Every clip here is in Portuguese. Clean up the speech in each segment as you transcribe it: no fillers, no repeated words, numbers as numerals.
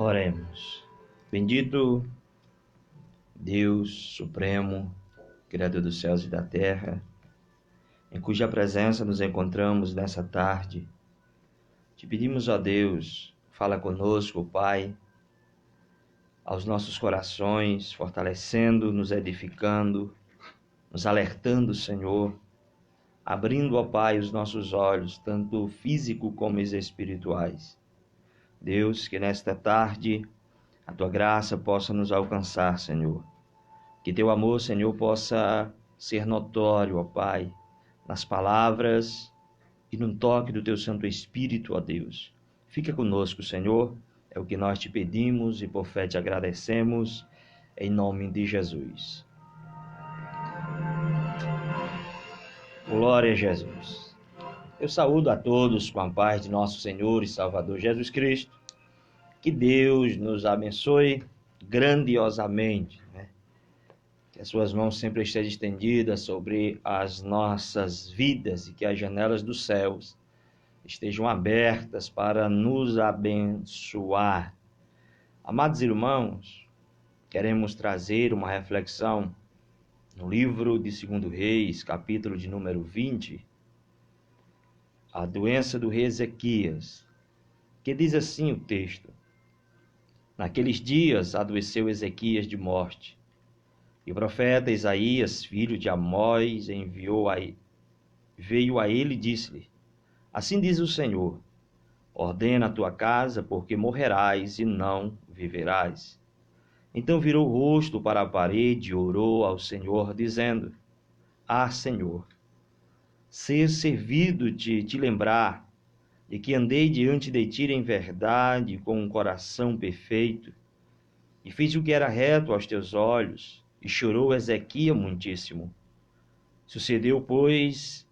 Oremos. Bendito Deus Supremo, Criador dos céus e da terra, em cuja presença nos encontramos nessa tarde, te pedimos, ó Deus, fala conosco, Pai, aos nossos corações, fortalecendo, nos edificando, nos alertando, Senhor, abrindo, ó Pai, os nossos olhos, tanto físico como os espirituais. Deus, que nesta tarde a Tua graça possa nos alcançar, Senhor. Que Teu amor, Senhor, possa ser notório, ó Pai, nas palavras e no toque do Teu Santo Espírito, ó Deus. Fica conosco, Senhor, é o que nós te pedimos e por fé te agradecemos, em nome de Jesus. Glória a Jesus. Eu saúdo a todos com a paz de nosso Senhor e Salvador Jesus Cristo. Que Deus nos abençoe grandiosamente, né? Que as suas mãos sempre estejam estendidas sobre as nossas vidas e que as janelas dos céus estejam abertas para nos abençoar. Amados irmãos, queremos trazer uma reflexão no livro de 2 Reis, capítulo de número 20, a doença do rei Ezequias, que diz assim o texto: Naqueles dias adoeceu Ezequias de morte, e o profeta Isaías, filho de Amós, veio a ele e disse-lhe: Assim diz o Senhor, ordena a tua casa, porque morrerás e não viverás. Então virou o rosto para a parede e orou ao Senhor, dizendo: Senhor, ser servido de te lembrar de que andei diante de ti em verdade, com um coração perfeito, e fiz o que era reto aos teus olhos, e chorou Ezequias muitíssimo. Sucedeu, pois,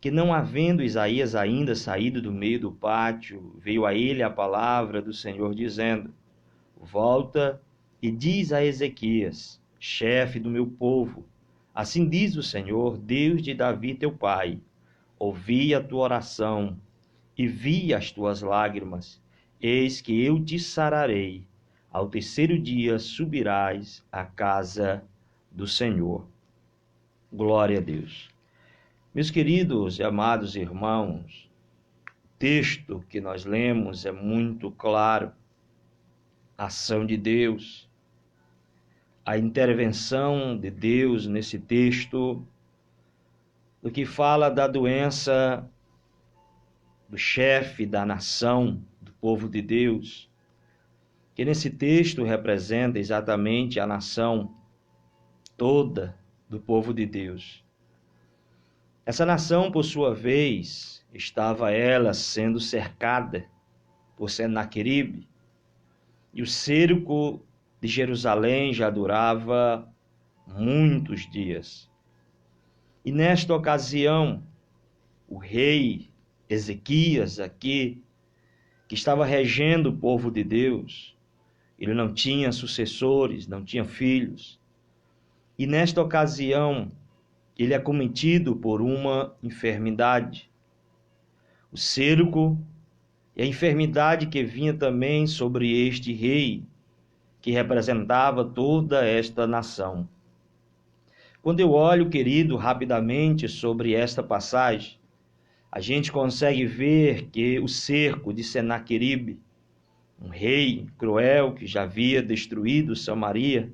que não havendo Isaías ainda saído do meio do pátio, veio a ele a palavra do Senhor, dizendo: Volta e diz a Ezequias, chefe do meu povo, assim diz o Senhor, Deus de Davi teu pai, ouvi a tua oração, e vi as tuas lágrimas, eis que eu te sararei. Ao terceiro dia subirás à casa do Senhor. Glória a Deus. Meus queridos e amados irmãos, o texto que nós lemos é muito claro. A ação de Deus, a intervenção de Deus nesse texto, do que fala da doença do chefe da nação, do povo de Deus, que nesse texto representa exatamente a nação toda do povo de Deus. Essa nação, por sua vez, estava ela sendo cercada por Senaqueribe, e o cerco de Jerusalém já durava muitos dias. E nesta ocasião, o rei Ezequias aqui, que estava regendo o povo de Deus, ele não tinha sucessores, não tinha filhos. E nesta ocasião, ele é acometido por uma enfermidade. O cerco e a enfermidade que vinha também sobre este rei, que representava toda esta nação. Quando eu olho, querido, rapidamente sobre esta passagem, a gente consegue ver que o cerco de Senaqueribe, um rei cruel que já havia destruído Samaria,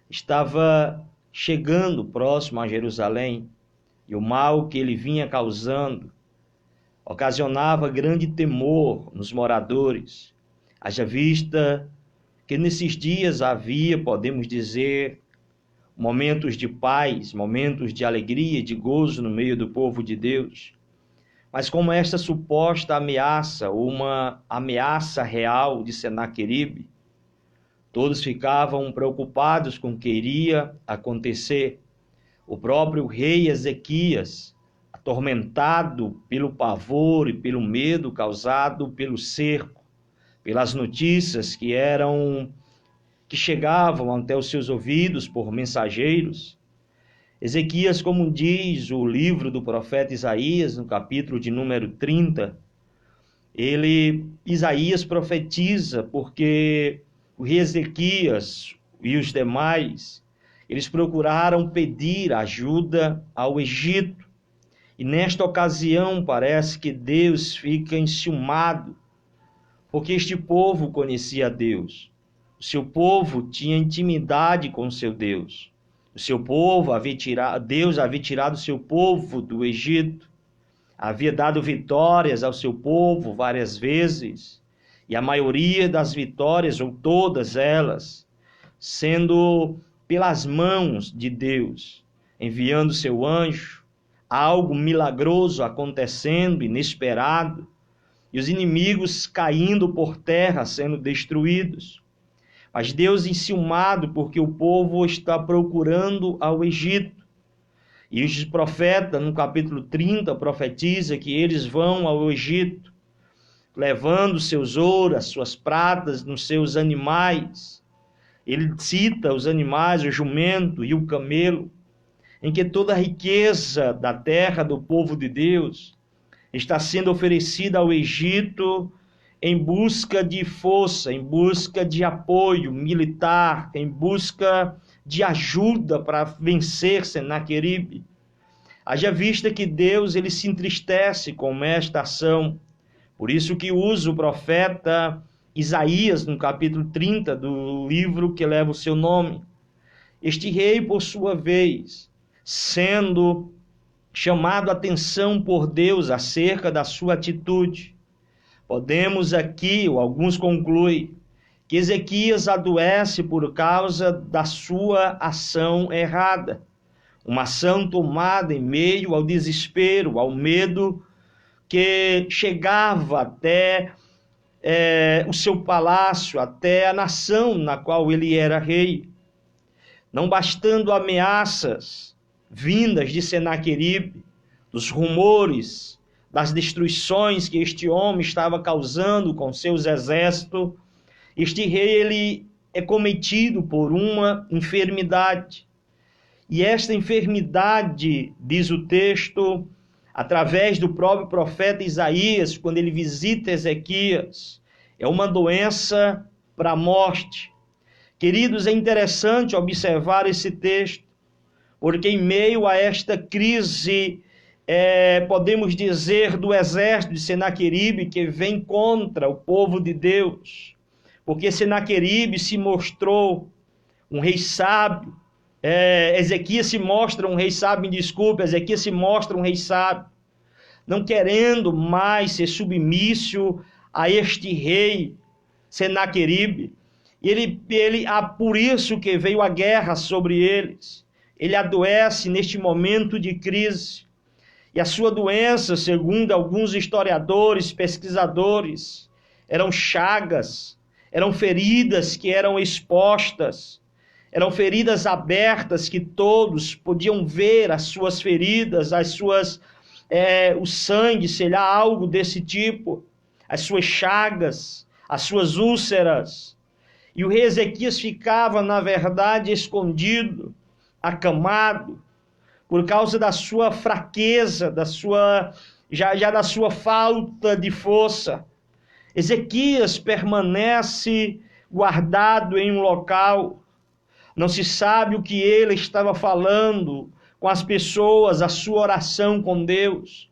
estava chegando próximo a Jerusalém, e o mal que ele vinha causando ocasionava grande temor nos moradores. Haja vista que nesses dias havia, podemos dizer, momentos de paz, momentos de alegria, de gozo no meio do povo de Deus. Mas como esta suposta ameaça, uma ameaça real de Senaqueribe, todos ficavam preocupados com o que iria acontecer. O próprio rei Ezequias, atormentado pelo pavor e pelo medo causado pelo cerco, pelas notícias que chegavam até os seus ouvidos por mensageiros, Ezequias, como diz o livro do profeta Isaías, no capítulo de número 30, Isaías profetiza porque o rei Ezequias e os demais, eles procuraram pedir ajuda ao Egito. E nesta ocasião parece que Deus fica enciumado, porque este povo conhecia Deus. O seu povo tinha intimidade com o seu Deus. O seu povo Deus havia tirado o seu povo do Egito. Havia dado vitórias ao seu povo várias vezes, e a maioria das vitórias, ou todas elas, sendo pelas mãos de Deus, enviando seu anjo, algo milagroso acontecendo, inesperado, e os inimigos caindo por terra, sendo destruídos. Mas Deus enciumado, porque o povo está procurando ao Egito. E os profetas, no capítulo 30, profetiza que eles vão ao Egito, levando seus ouros, suas pratas, nos seus animais. Ele cita os animais, o jumento e o camelo, em que toda a riqueza da terra do povo de Deus está sendo oferecida ao Egito em busca de força, em busca de apoio militar, em busca de ajuda para vencer Senaqueribe. Haja vista que Deus ele se entristece com esta ação. Por isso que usa o profeta Isaías, no capítulo 30 do livro que leva o seu nome. Este rei, por sua vez, sendo chamado a atenção por Deus acerca da sua atitude, podemos aqui, ou alguns concluem, que Ezequias adoece por causa da sua ação errada. Uma ação tomada em meio ao desespero, ao medo que chegava até o seu palácio, até a nação na qual ele era rei. Não bastando ameaças vindas de Senaqueribe, dos rumores, das destruições que este homem estava causando com seus exércitos, este rei ele é cometido por uma enfermidade. E esta enfermidade, diz o texto, através do próprio profeta Isaías, quando ele visita Ezequias, é uma doença para a morte. Queridos, é interessante observar esse texto, porque em meio a esta crise, podemos dizer, do exército de Senaqueribe, que vem contra o povo de Deus, porque Senaqueribe se mostrou um rei sábio, Ezequias se mostra um rei sábio, Ezequias se mostra um rei sábio, não querendo mais ser submisso a este rei Senaqueribe. Por isso que veio a guerra sobre eles. Ele adoece neste momento de crise. E a sua doença, segundo alguns historiadores, pesquisadores, eram chagas, eram feridas que eram expostas, eram feridas abertas que todos podiam ver as suas feridas, o sangue, sei lá, algo desse tipo, as suas chagas, as suas úlceras. E o rei Ezequias ficava, na verdade, escondido, acamado, por causa da sua fraqueza, da sua falta de força. Ezequias permanece guardado em um local, não se sabe o que ele estava falando com as pessoas, a sua oração com Deus,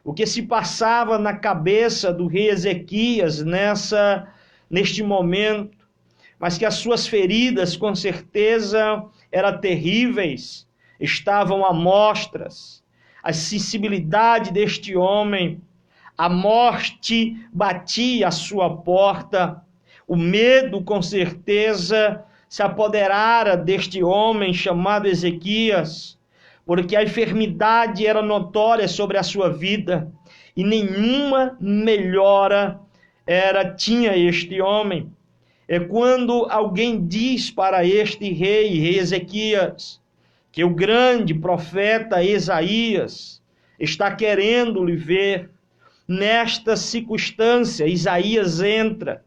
o que se passava na cabeça do rei Ezequias neste momento, mas que as suas feridas, com certeza, eram terríveis, estavam à mostras. A sensibilidade deste homem, a morte batia à sua porta, o medo, com certeza, se apoderara deste homem chamado Ezequias, porque a enfermidade era notória sobre a sua vida, e nenhuma melhora tinha este homem. É quando alguém diz para este rei Ezequias, que o grande profeta Isaías está querendo lhe ver. Nesta circunstância, Isaías entra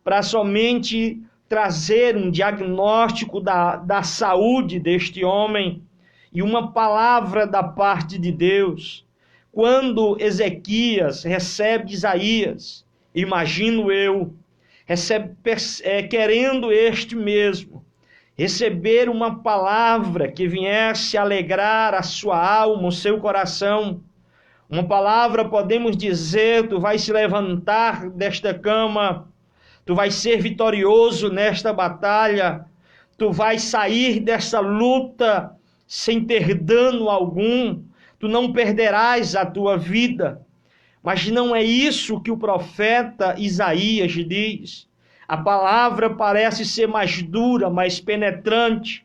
para somente trazer um diagnóstico da saúde deste homem e uma palavra da parte de Deus. quando Ezequias recebe Isaías, imagino eu, querendo este mesmo receber uma palavra que viesse alegrar a sua alma, o seu coração. Uma palavra, podemos dizer, tu vais se levantar desta cama, tu vais ser vitorioso nesta batalha, tu vais sair dessa luta sem ter dano algum, tu não perderás a tua vida. Mas não é isso que o profeta Isaías diz. A palavra parece ser mais dura, mais penetrante,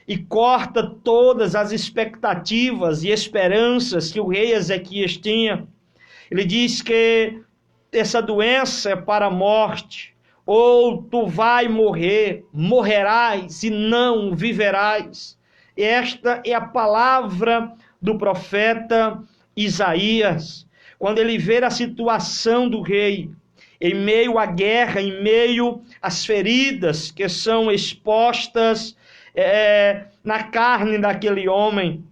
e corta todas as expectativas e esperanças que o rei Ezequias tinha. Ele diz que essa doença é para a morte, ou tu vai morrer, morrerás e não viverás. Esta é a palavra do profeta Isaías, quando ele vê a situação do rei, em meio à guerra, em meio às feridas que são expostas na carne daquele homem.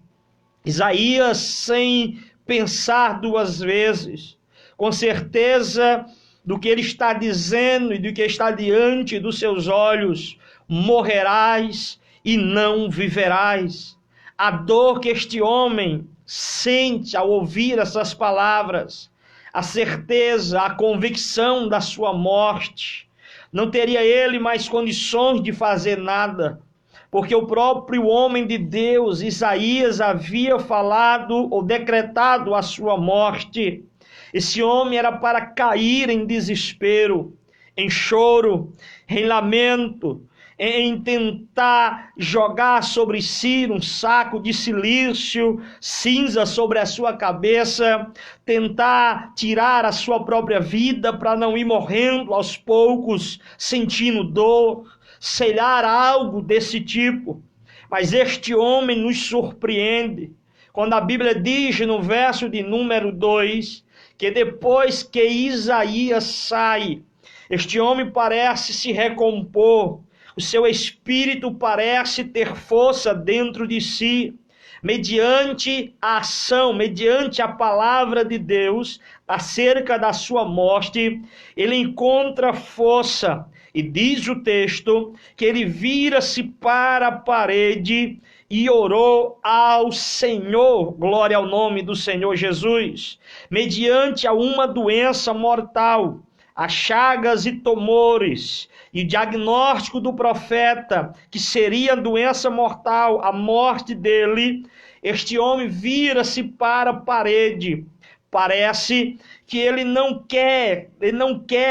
Isaías, sem pensar duas vezes, com certeza do que ele está dizendo e do que está diante dos seus olhos, morrerás e não viverás. A dor que este homem sente ao ouvir essas palavras, a certeza, a convicção da sua morte, não teria ele mais condições de fazer nada, porque o próprio homem de Deus, Isaías, havia falado ou decretado a sua morte. Esse homem era para cair em desespero, em choro, em lamento, em tentar jogar sobre si um saco de silício, cinza sobre a sua cabeça, tentar tirar a sua própria vida para não ir morrendo aos poucos, sentindo dor, sei lá, algo desse tipo. Mas este homem nos surpreende, quando a Bíblia diz no verso de número 2, que depois que Isaías sai, este homem parece se recompor, o seu espírito parece ter força dentro de si, mediante a ação, mediante a palavra de Deus, acerca da sua morte, ele encontra força, e diz o texto, que ele vira-se para a parede e orou ao Senhor, glória ao nome do Senhor Jesus, mediante a uma doença mortal, as chagas e tumores, e o diagnóstico do profeta, que seria doença mortal, a morte dele, este homem vira-se para a parede. Parece que ele não quer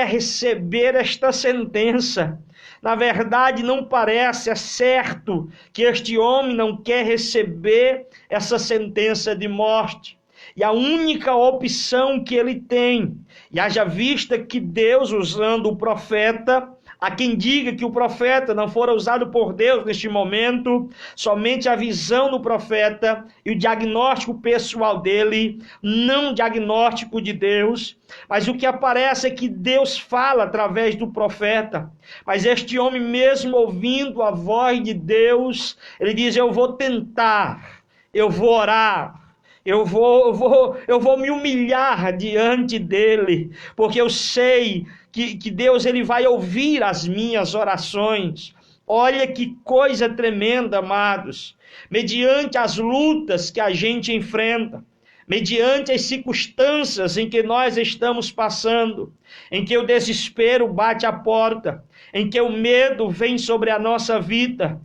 receber esta sentença. Na verdade, não parece, é certo que este homem não quer receber essa sentença de morte. E a única opção que ele tem, e haja vista que Deus, usando o profeta, há quem diga que o profeta não fora usado por Deus neste momento, somente a visão do profeta e o diagnóstico pessoal dele, não diagnóstico de Deus, mas o que aparece é que Deus fala através do profeta. Mas este homem, mesmo ouvindo a voz de Deus, ele diz: eu vou tentar, eu vou orar, eu vou me humilhar diante dele, porque eu sei que Deus ele vai ouvir as minhas orações. Olha que coisa tremenda, amados. Mediante as lutas que a gente enfrenta, mediante as circunstâncias em que nós estamos passando, em que o desespero bate a porta, em que o medo vem sobre a nossa vida,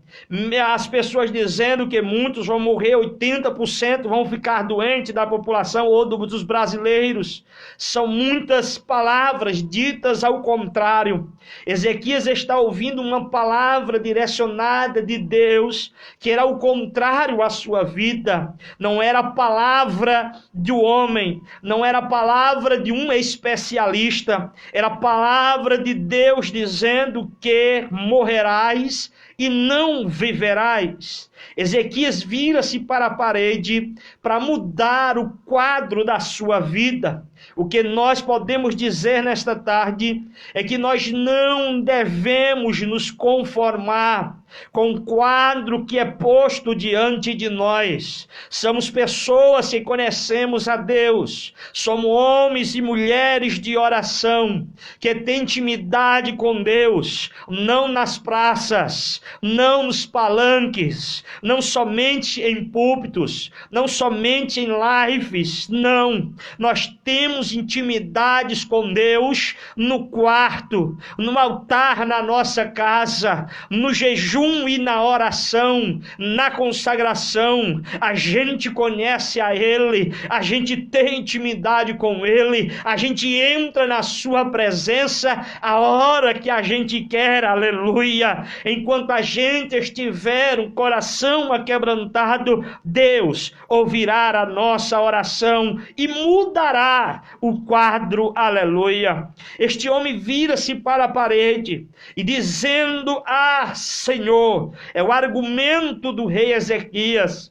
as pessoas dizendo que muitos vão morrer, 80% vão ficar doentes da população ou dos brasileiros. São muitas palavras ditas ao contrário. Ezequias está ouvindo uma palavra direcionada de Deus, que era o contrário à sua vida. Não era a palavra do homem, não era a palavra de um especialista, era a palavra de Deus dizendo que morrerás e não viverás. Ezequias vira-se para a parede para mudar o quadro da sua vida. O que nós podemos dizer nesta tarde é que nós não devemos nos conformar com o quadro que é posto diante de nós. Somos pessoas que conhecemos a Deus, somos homens e mulheres de oração, que têm intimidade com Deus, não nas praças, não nos palanques, não somente em púlpitos, não somente em lives, não. Nós temos intimidades com Deus no quarto, no altar na nossa casa, no jejum e na oração, na consagração. A gente conhece a Ele, a gente tem intimidade com Ele, a gente entra na sua presença a hora que a gente quer, aleluia. Enquanto a gente estiver um coração aquebrantado, Deus ouvirá a nossa oração e mudará o quadro, aleluia. Este homem vira-se para a parede e Dizendo: ah, Senhor, é o argumento do rei Ezequias.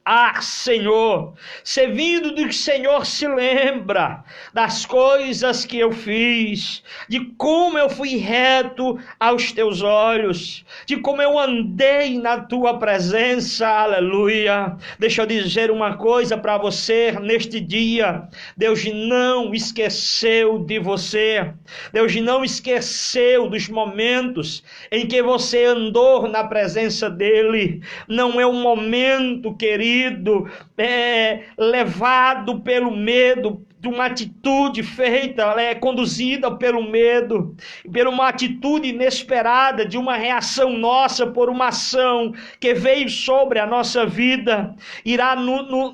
Ah, Senhor, servindo do que o Senhor se lembra das coisas que eu fiz, de como eu fui reto aos teus olhos, de como eu andei na tua presença, aleluia. Deixa eu dizer uma coisa para você neste dia: Deus não esqueceu de você, Deus não esqueceu dos momentos em que você andou na presença dele. Não é um momento, querido, levado pelo medo, de uma atitude feita, conduzida pelo medo, por uma atitude inesperada, de uma reação nossa por uma ação que veio sobre a nossa vida, irá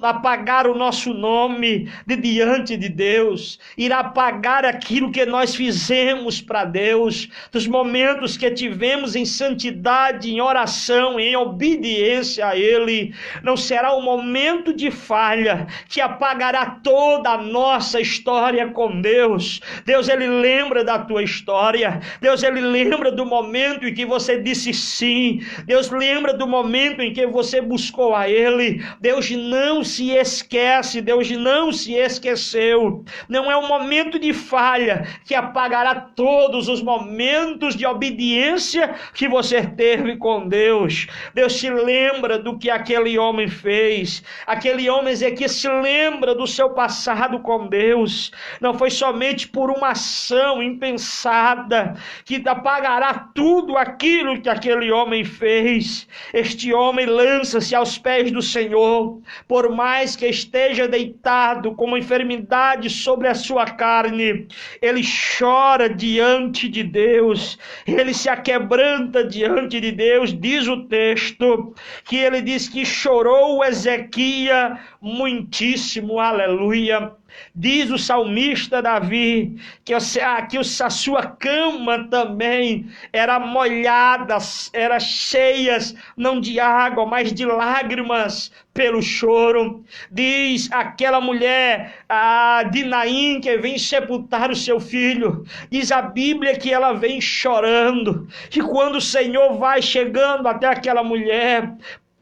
apagar o nosso nome de diante de Deus, irá apagar aquilo que nós fizemos para Deus, dos momentos que tivemos em santidade, em oração, em obediência a Ele. Não será um momento de falha que apagará toda a nossa história com Deus. Deus, Ele lembra da tua história. Deus, Ele lembra do momento em que você disse sim. Deus lembra do momento em que você buscou a Ele. Deus não se esquece. Deus não se esqueceu. Não é um momento de falha que apagará todos os momentos de obediência que você teve com Deus. Deus se lembra do que aquele homem fez. Aquele homem Ezequias se lembra do seu passado com Deus. Não foi somente por uma ação impensada que apagará tudo aquilo que aquele homem fez. Este homem lança-se aos pés do Senhor, por mais que esteja deitado com uma enfermidade sobre a sua carne, ele chora diante de Deus, ele se aquebranta diante de Deus. Diz o texto que ele diz que chorou Ezequias muitíssimo, aleluia. Diz o salmista Davi que a sua cama também era molhada, era cheia não de água, mas de lágrimas pelo choro. Diz aquela mulher, a Dinaim, que vem sepultar o seu filho, diz a Bíblia que ela vem chorando, e quando o Senhor vai chegando até aquela mulher,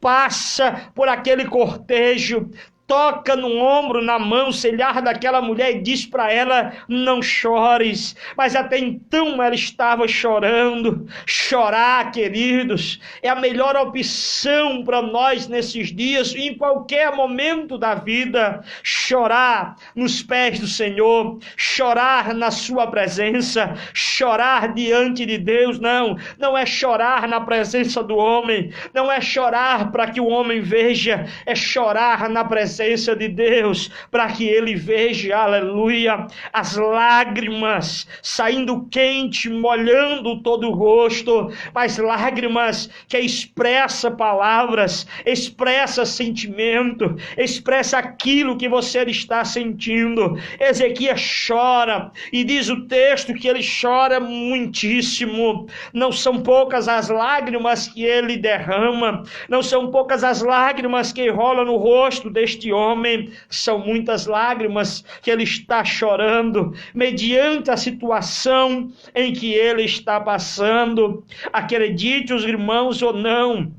passa por aquele cortejo, toca no ombro, na mão, selhar daquela mulher e diz para ela: não chores. Mas até então ela estava chorando. Chorar, queridos, é a melhor opção para nós nesses dias, em qualquer momento da vida. Chorar nos pés do Senhor, chorar na sua presença, chorar diante de Deus. Não é chorar na presença do homem, não é chorar para que o homem veja, é chorar na presença de Deus, para que Ele veja, aleluia, as lágrimas saindo quente, molhando todo o rosto, mas lágrimas que expressa palavras, expressa sentimento, expressa aquilo que você está sentindo. Ezequias chora, e diz o texto que ele chora muitíssimo. Não são poucas as lágrimas que ele derrama, não são poucas as lágrimas que rolam no rosto deste homem, são muitas lágrimas que ele está chorando, mediante a situação em que ele está passando. Acredite, os irmãos, ou não,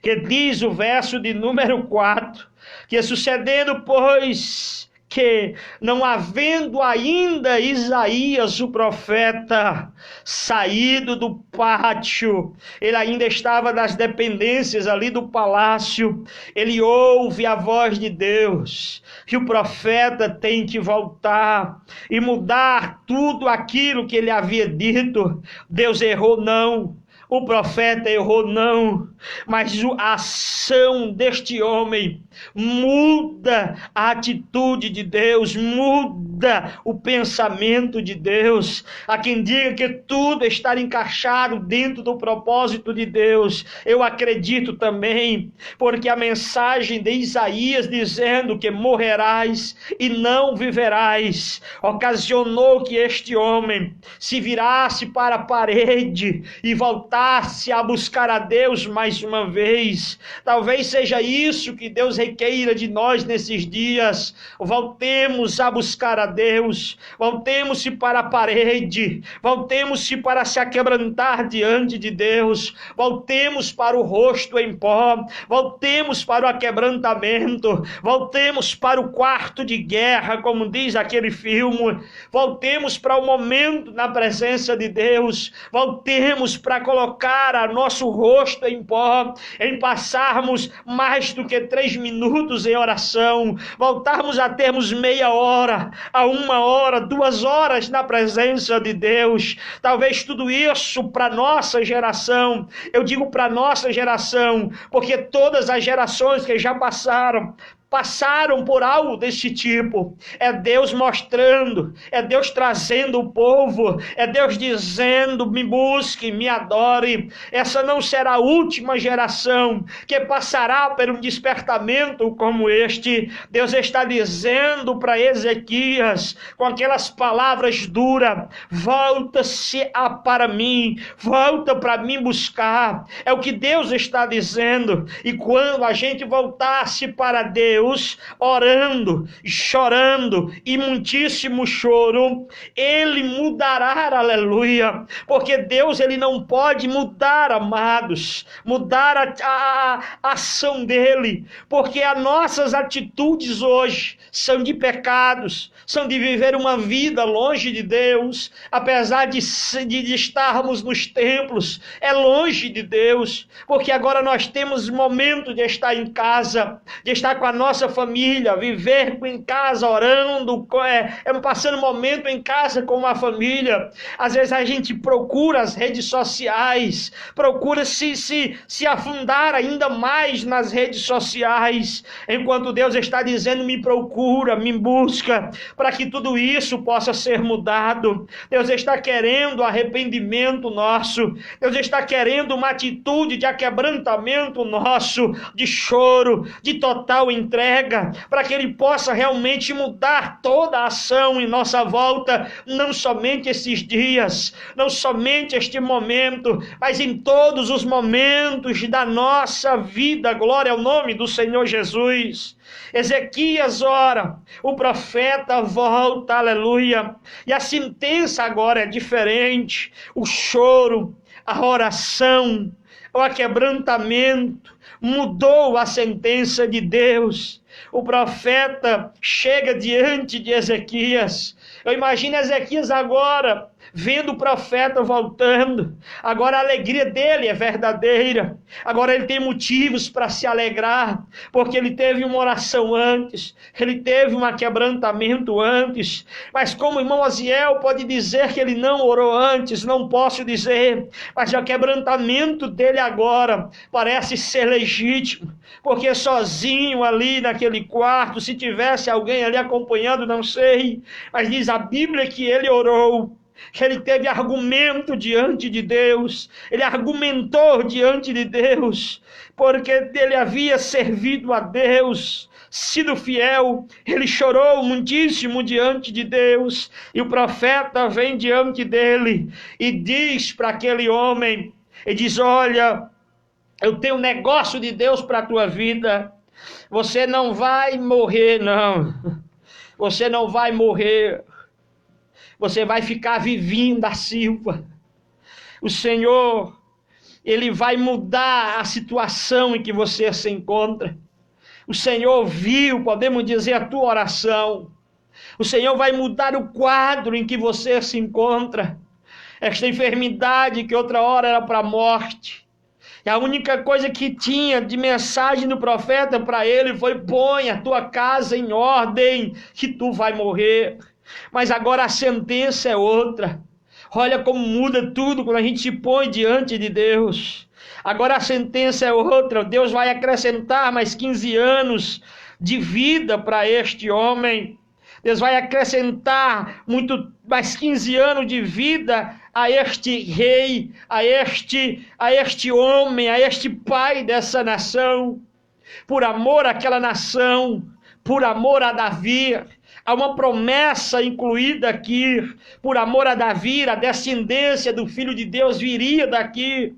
que diz o verso de número 4, que sucedendo, pois, que não havendo ainda Isaías, o profeta, saído do pátio, ele ainda estava nas dependências ali do palácio, ele ouve a voz de Deus, que o profeta tem que voltar e mudar tudo aquilo que ele havia dito. Deus errou? Não. O profeta errou? Não, mas a ação deste homem muda a atitude de Deus, muda o pensamento de Deus. Há quem diga que tudo está encaixado dentro do propósito de Deus. Eu acredito também, porque a mensagem de Isaías dizendo que morrerás e não viverás, ocasionou que este homem se virasse para a parede e voltasse a buscar a Deus mais uma vez. Talvez seja isso que Deus requeira de nós nesses dias. Voltemos a buscar a Deus, voltemos-se para a parede, voltemos-se para se aquebrantar diante de Deus, voltemos para o rosto em pó, voltemos para o aquebrantamento, voltemos para o quarto de guerra, como diz aquele filme, voltemos para o momento na presença de Deus, voltemos para colocar a nosso rosto em pó, em passarmos mais do que 3 minutos em oração, voltarmos a termos meia hora, a 1 hora, 2 horas na presença de Deus. Talvez tudo isso para nossa geração, eu digo para nossa geração, porque todas as gerações que já passaram por algo desse tipo. É Deus mostrando, é Deus trazendo o povo, é Deus dizendo: me busque, me adore. Essa não será a última geração que passará por um despertamento como este. Deus está dizendo para Ezequias, com aquelas palavras duras: volta-se para mim, volta para mim buscar. É o que Deus está dizendo. E quando a gente voltasse para Deus, orando, chorando e muitíssimo choro, ele mudará, aleluia, porque Deus, ele não pode mudar, amados, mudar a ação dele, porque as nossas atitudes hoje são de pecados, são de viver uma vida longe de Deus, apesar de estarmos nos templos, é longe de Deus, porque agora nós temos momento de estar em casa, de estar com a nossa família, viver em casa orando, passando momento em casa com a família. Às vezes a gente procura as redes sociais, procura se afundar ainda mais nas redes sociais, enquanto Deus está dizendo: me procura, me busca, para que tudo isso possa ser mudado. Deus está querendo arrependimento nosso, Deus está querendo uma atitude de aquebrantamento nosso, de choro, de total entrega, para que ele possa realmente mudar toda a ação em nossa volta, não somente esses dias, não somente este momento, mas em todos os momentos da nossa vida. Glória ao nome do Senhor Jesus. Ezequias ora, o profeta volta, aleluia, e a sentença agora é diferente. O choro, a oração, o aquebrantamento mudou a sentença de Deus. O profeta chega diante de Ezequias. Eu imagino Ezequias agora vendo o profeta voltando. Agora a alegria dele é verdadeira. Agora ele tem motivos para se alegrar, porque ele teve uma oração antes, ele teve um quebrantamento antes. Mas como o irmão Aziel pode dizer que ele não orou antes, não posso dizer, mas o quebrantamento dele agora parece ser legítimo, porque sozinho ali naquele quarto, se tivesse alguém ali acompanhando, não sei, mas diz a Bíblia que ele orou, que ele teve argumento diante de Deus, ele argumentou diante de Deus, porque ele havia servido a Deus, sido fiel, ele chorou muitíssimo diante de Deus, e o profeta vem diante dele e diz para aquele homem, e diz: olha, eu tenho um negócio de Deus para a tua vida, você não vai morrer, não, você não vai morrer, você vai ficar vivinho da Silva. O Senhor Ele vai mudar a situação em que você se encontra. O Senhor ouviu, podemos dizer, a tua oração. O Senhor vai mudar o quadro em que você se encontra. Esta enfermidade que outra hora era para a morte. E a única coisa que tinha de mensagem do profeta para ele foi: põe a tua casa em ordem, que tu vai morrer. Mas agora a sentença é outra. Olha como muda tudo quando a gente se põe diante de Deus. Agora a sentença é outra. Deus vai acrescentar mais 15 anos de vida para este homem. Deus vai acrescentar mais 15 anos de vida a este rei, a este homem, a este pai dessa nação. Por amor àquela nação, por amor a Davi, há uma promessa incluída aqui. Por amor a Davi, a descendência do Filho de Deus viria daqui.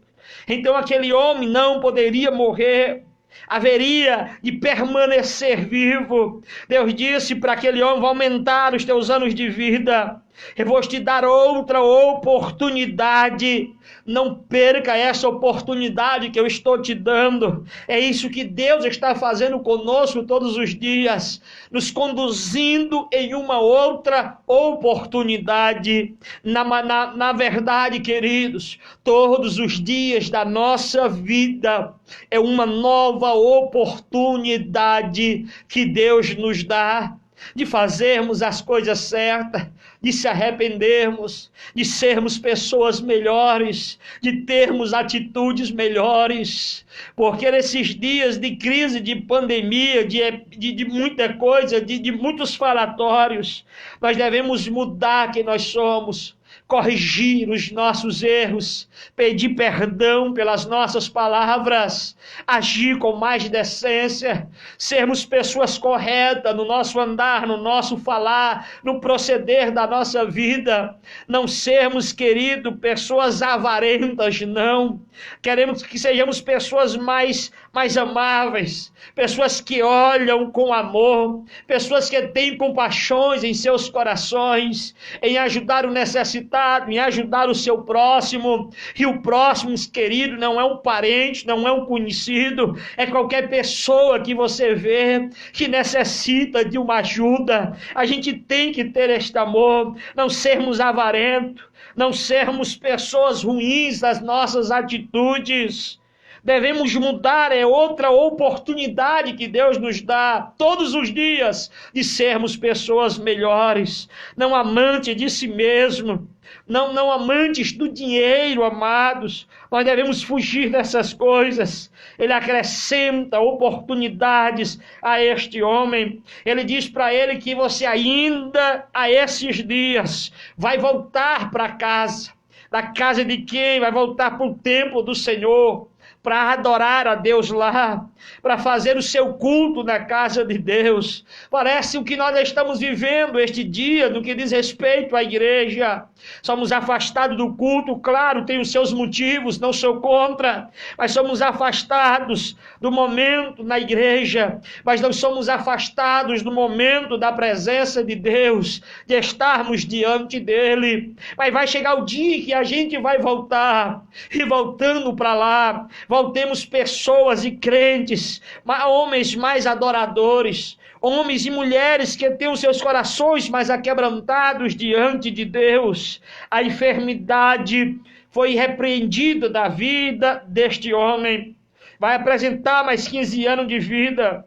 Então aquele homem não poderia morrer, haveria de permanecer vivo. Deus disse para aquele homem: vou aumentar os teus anos de vida, eu vou te dar outra oportunidade. Não perca essa oportunidade que eu estou te dando. É isso que Deus está fazendo conosco todos os dias, nos conduzindo em uma outra oportunidade. Na verdade, queridos, todos os dias da nossa vida é uma nova oportunidade que Deus nos dá de fazermos as coisas certas, de se arrependermos, de sermos pessoas melhores, de termos atitudes melhores. Porque nesses dias de crise, de pandemia, de muita coisa, de muitos falatórios, nós devemos mudar quem nós somos, corrigir os nossos erros, pedir perdão pelas nossas palavras, agir com mais decência, sermos pessoas corretas no nosso andar, no nosso falar, no proceder da nossa vida. Não sermos, querido, pessoas avarentas, não. Queremos que sejamos pessoas mais amáveis, pessoas que olham com amor, pessoas que têm compaixões em seus corações, em ajudar o necessitado, em ajudar o seu próximo. E o próximo, querido, não é um parente, não é um conhecido, é qualquer pessoa que você vê que necessita de uma ajuda. A gente tem que ter este amor, não sermos avarentos, não sermos pessoas ruins nas nossas atitudes. Devemos mudar, é outra oportunidade que Deus nos dá todos os dias de sermos pessoas melhores, não amantes de si mesmo, não amantes do dinheiro, amados. Nós devemos fugir dessas coisas. Ele acrescenta oportunidades a este homem. Ele diz para ele que você ainda a esses dias vai voltar para casa. Da casa de quem? Vai voltar para o templo do Senhor, para adorar a Deus lá, para fazer o seu culto na casa de Deus. Parece o que nós estamos vivendo este dia no que diz respeito à igreja. Somos afastados do culto, claro, tem os seus motivos, não sou contra, mas somos afastados do momento na igreja, mas não somos afastados do momento da presença de Deus, de estarmos diante dele. Mas vai chegar o dia que a gente vai voltar, e voltando para lá, voltemos pessoas e crentes, homens mais adoradores, homens e mulheres que têm os seus corações mais aquebrantados diante de Deus. A enfermidade foi repreendida da vida deste homem. Vai apresentar mais 15 anos de vida.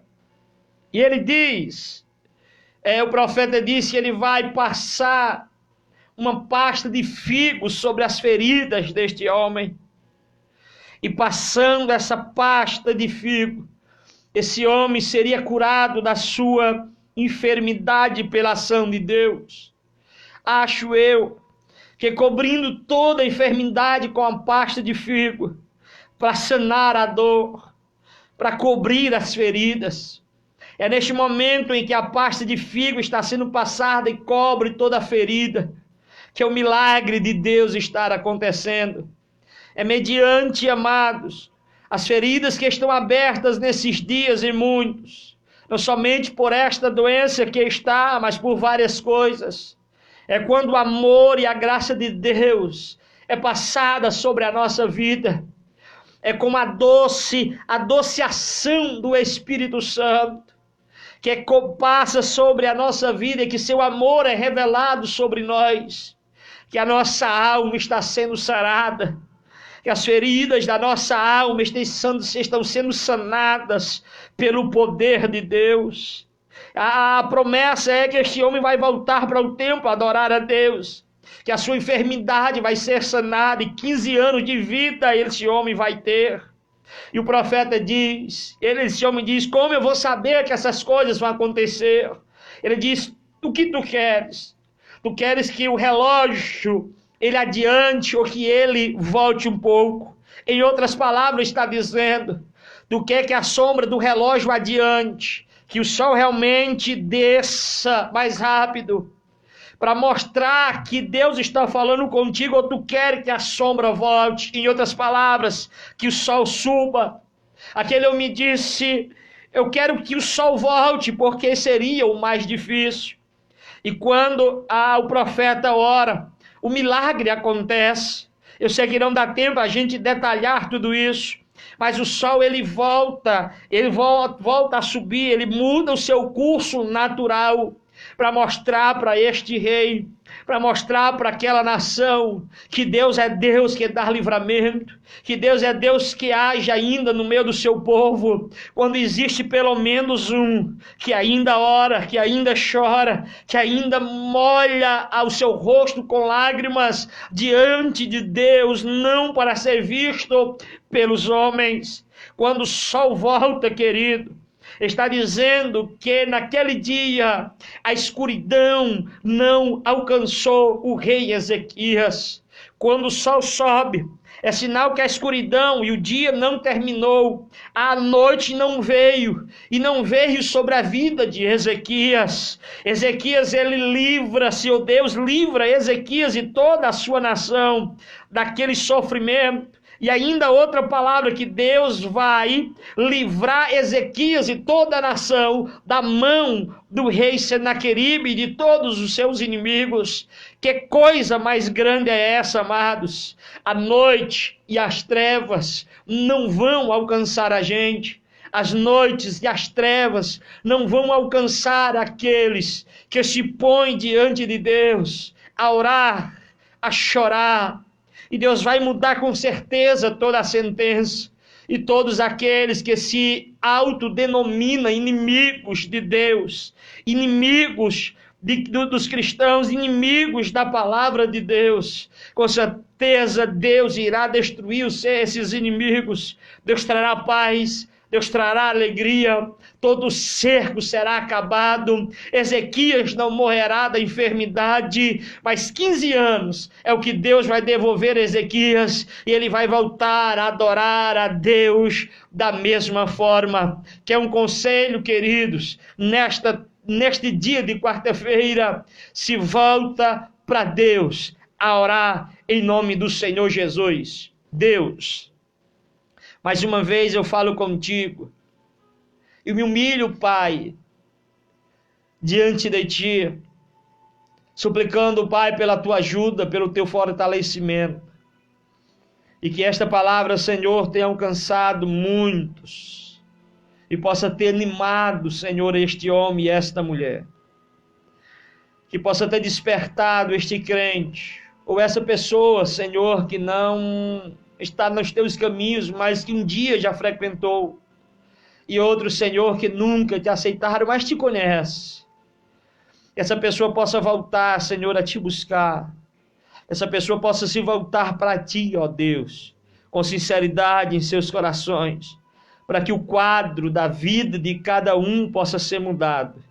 E ele diz, o profeta disse que ele vai passar uma pasta de figos sobre as feridas deste homem. E passando essa pasta de figo, esse homem seria curado da sua enfermidade pela ação de Deus. Acho eu que cobrindo toda a enfermidade com a pasta de figo, para sanar a dor, para cobrir as feridas, é neste momento em que a pasta de figo está sendo passada e cobre toda a ferida, que o milagre de Deus está acontecendo. É mediante, amados, as feridas que estão abertas nesses dias em muitos, não somente por esta doença que está, mas por várias coisas. É quando o amor e a graça de Deus é passada sobre a nossa vida. É como a doce ação do Espírito Santo, que passa sobre a nossa vida e que seu amor é revelado sobre nós, que a nossa alma está sendo sarada, que as feridas da nossa alma estão sendo sanadas pelo poder de Deus. A promessa é que este homem vai voltar para o templo adorar a Deus, que a sua enfermidade vai ser sanada e 15 anos de vida esse homem vai ter. E o profeta diz, esse homem diz, como eu vou saber que essas coisas vão acontecer? Ele diz, o que tu queres? Tu queres que o relógio ele adiante ou que ele volte um pouco? Em outras palavras está dizendo, tu quer que a sombra do relógio adiante, que o sol realmente desça mais rápido, para mostrar que Deus está falando contigo, ou tu quer que a sombra volte? Em outras palavras, que o sol suba. Aquele homem disse, eu quero que o sol volte, porque seria o mais difícil. E quando o profeta ora, o milagre acontece. Eu sei que não dá tempo a gente detalhar tudo isso, mas o sol ele volta a subir, ele muda o seu curso natural, para mostrar para este rei, para mostrar para aquela nação, que Deus é Deus que dá livramento, que Deus é Deus que age ainda no meio do seu povo, quando existe pelo menos um, que ainda ora, que ainda chora, que ainda molha o seu rosto com lágrimas, diante de Deus, não para ser visto pelos homens. Quando o sol volta, querido, está dizendo que naquele dia a escuridão não alcançou o rei Ezequias. Quando o sol sobe, é sinal que a escuridão e o dia não terminou, a noite não veio, e não veio sobre a vida de Ezequias. Ezequias, ele livra-se, ou Deus livra Ezequias e toda a sua nação daquele sofrimento. E ainda outra palavra, que Deus vai livrar Ezequias e toda a nação da mão do rei Senaqueribe e de todos os seus inimigos. Que coisa mais grande é essa, amados? A noite e as trevas não vão alcançar a gente. As noites e as trevas não vão alcançar aqueles que se põem diante de Deus a orar, a chorar. E Deus vai mudar com certeza toda a sentença. E todos aqueles que se autodenominam inimigos de Deus, inimigos dos cristãos, inimigos da palavra de Deus, com certeza Deus irá destruir esses inimigos. Deus trará paz, Deus trará alegria, todo o cerco será acabado. Ezequias não morrerá da enfermidade, mas 15 anos é o que Deus vai devolver a Ezequias, e ele vai voltar a adorar a Deus da mesma forma. Que é um conselho, queridos, neste dia de quarta-feira, se volta para Deus a orar em nome do Senhor Jesus. Deus, mais uma vez eu falo contigo, eu me humilho, Pai, diante de Ti, suplicando, Pai, pela Tua ajuda, pelo Teu fortalecimento, e que esta palavra, Senhor, tenha alcançado muitos, e possa ter animado, Senhor, este homem e esta mulher, que possa ter despertado este crente, ou essa pessoa, Senhor, que não está nos Teus caminhos, mas que um dia já frequentou, e outros, Senhor, que nunca Te aceitaram, mas Te conhece. Que essa pessoa possa voltar, Senhor, a Te buscar. Essa pessoa possa se voltar para Ti, ó Deus, com sinceridade em seus corações, para que o quadro da vida de cada um possa ser mudado,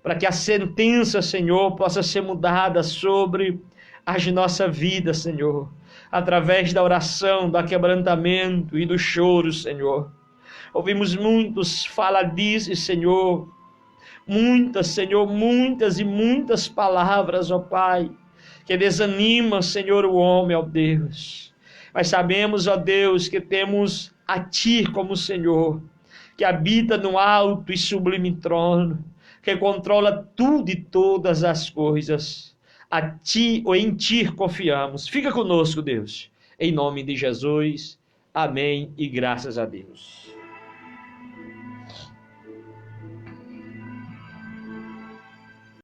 para que a sentença, Senhor, possa ser mudada sobre as nossa vida, Senhor, através da oração, do quebrantamento e do choro, Senhor. Ouvimos muitos faladices, Senhor, muitas e muitas palavras, ó Pai, que desanimam, Senhor, o homem, ó Deus. Mas sabemos, ó Deus, que temos a Ti como Senhor, que habita no alto e sublime trono, que controla tudo e todas as coisas. A Ti ou em Ti confiamos. Fica conosco, Deus, em nome de Jesus. Amém e graças a Deus.